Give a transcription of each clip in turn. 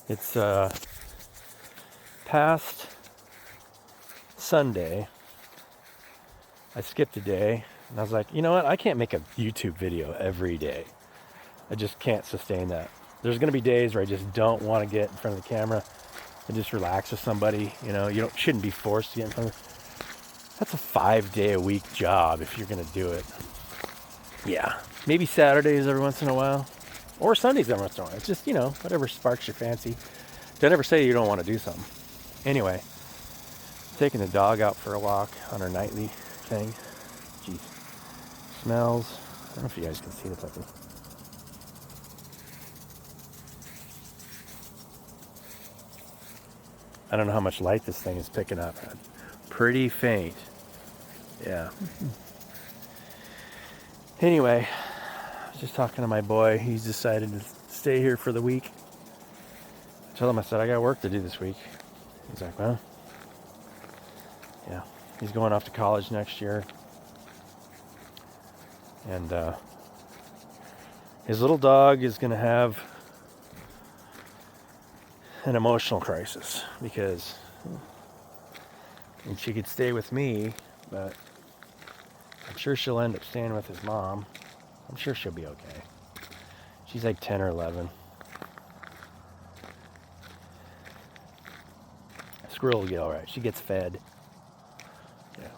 It's past Sunday. I skipped a day, and I was like, you know what? I can't make a YouTube video every day. I just can't sustain that. There's going to be days where I just don't want to get in front of the camera and just relax with somebody. You know, shouldn't be forced to get in front of. That's a 5-day-a-week job if you're going to do it. Yeah, maybe Saturdays every once in a while, or Sundays every once in a while. It's just, whatever sparks your fancy. Don't ever say you don't want to do something. Anyway, taking the dog out for a walk on her nightly thing. Jeez, smells. I don't know if you guys can see the puppy. I don't know how much light this thing is picking up. Pretty faint. Yeah. Anyway, I was just talking to my boy. He's decided to stay here for the week. I told him, I said, I got work to do this week. He's like, well, yeah. He's going off to college next year. And his little dog is going to have an emotional crisis because she could stay with me, but I'm sure she'll end up staying with his mom. I'm sure she'll be okay. She's like 10 or 11. Squirrel will get all right. She gets fed. Yeah.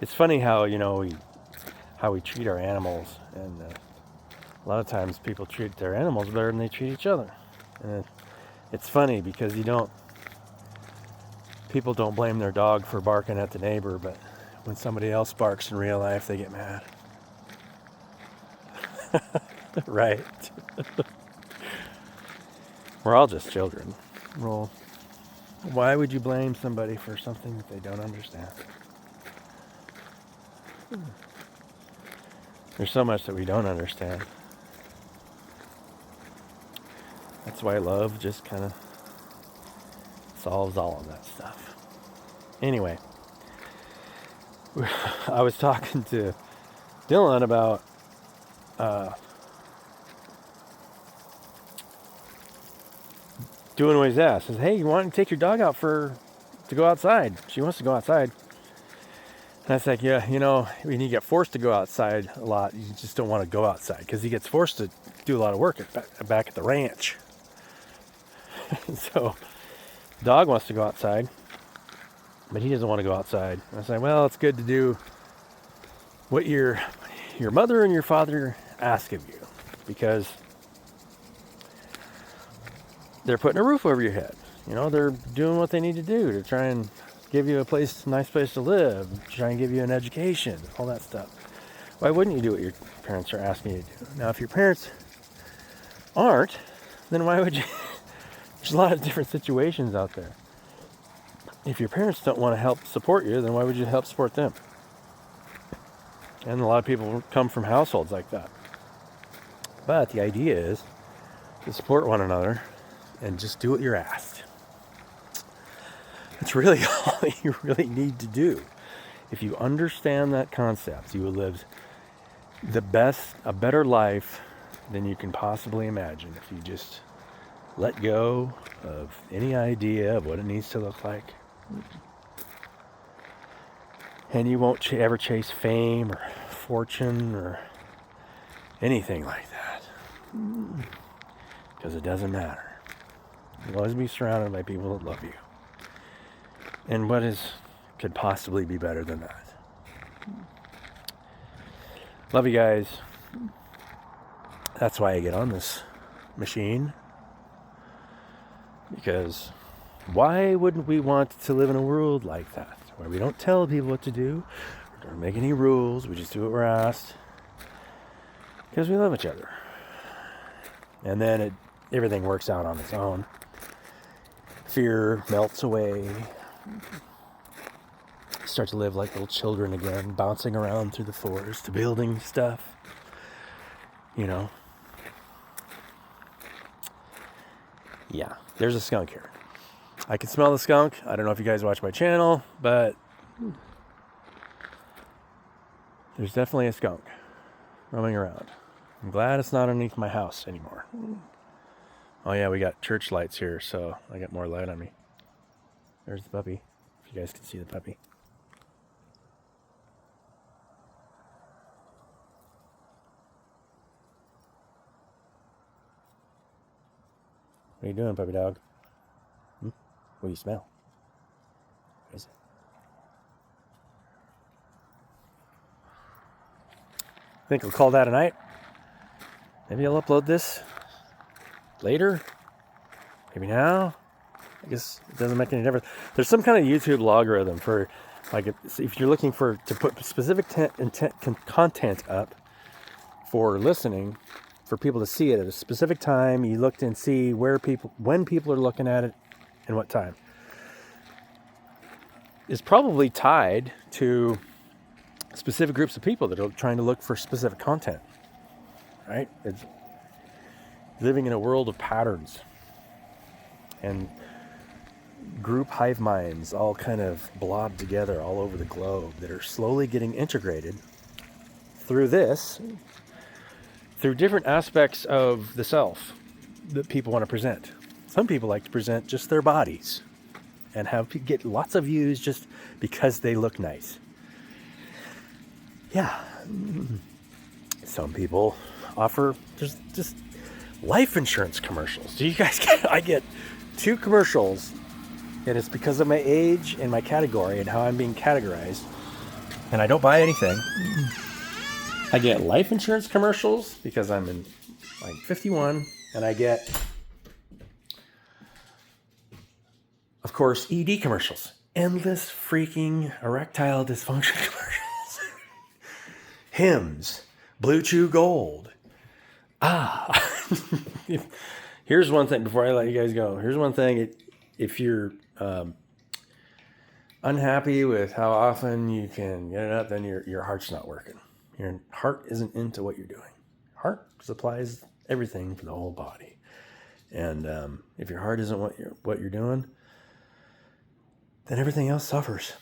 It's funny how, we treat our animals, and a lot of times people treat their animals better than they treat each other. And it's funny because people don't blame their dog for barking at the neighbor, but when somebody else barks in real life, they get mad. Right. We're all just children. Well, why would you blame somebody for something that they don't understand? There's so much that we don't understand. That's why love just kind of solves all of that stuff. Anyway, I was talking to Dylan about doing what he's asked. Says, hey, you want to take your dog out to go outside? She wants to go outside. And I was like, yeah, when you get forced to go outside a lot, you just don't want to go outside because he gets forced to do a lot of work back at the ranch. So, dog wants to go outside, but he doesn't want to go outside. And I was like, well, it's good to do what your mother and your father ask of you, because they're putting a roof over your head. They're doing what they need to do to try and give you a nice place to live, try and give you an education, all that stuff. Why wouldn't you do what your parents are asking you to do? Now, if your parents aren't, then why would you? There's a lot of different situations out there. If your parents don't want to help support you, then why would you help support them? And a lot of people come from households like that. But the idea is to support one another and just do what you're asked. That's really all you really need to do. If you understand that concept, you will live a better life than you can possibly imagine if you just let go of any idea of what it needs to look like. And you won't ever chase fame or fortune or anything like that. Because it doesn't matter. You'll always be surrounded by people that love you. And what could possibly be better than that? Love you guys. That's why I get on this machine. Because why wouldn't we want to live in a world like that, where we don't tell people what to do, we don't make any rules, we just do what we're asked, because we love each other. And then everything works out on its own. Fear melts away. Start to live like little children again, bouncing around through the forest, building stuff. Yeah, there's a skunk here. I can smell the skunk. I don't know if you guys watch my channel, but there's definitely a skunk roaming around. I'm glad it's not underneath my house anymore. Oh yeah, we got church lights here, so I got more light on me. There's the puppy. If you guys can see the puppy. What are you doing, puppy dog? What do you smell? What is it? I think we'll call that a night. Maybe I'll upload this later. Maybe now. I guess it doesn't make any difference. There's some kind of YouTube logarithm for, like, if you're looking to put specific content up for listening, for people to see it at a specific time. You look and see when people are looking at it, and what time. Is probably tied to specific groups of people that are trying to look for specific content. Right? It's living in a world of patterns and group hive minds all kind of blobbed together all over the globe that are slowly getting integrated through different aspects of the self that people want to present. Some people like to present just their bodies and get lots of views just because they look nice. Yeah. Some people offer just life insurance commercials. Do you guys I get 2 commercials, and it's because of my age and my category and how I'm being categorized, and I don't buy anything. I get life insurance commercials because I'm in like 51, and I get, of course, ED commercials. Endless freaking erectile dysfunction commercials. Hims, Blue Chew Gold. Here's one thing before I let you guys go. Here's one thing. If you're unhappy with how often you can get it up, then your heart's not working. Your heart isn't into what you're doing. Heart supplies everything for the whole body. And if your heart isn't what you're doing, then everything else suffers.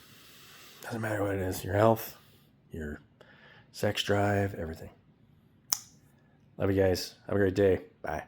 Doesn't matter what it is. Your health, your sex drive, everything. Love you guys. Have a great day. Bye.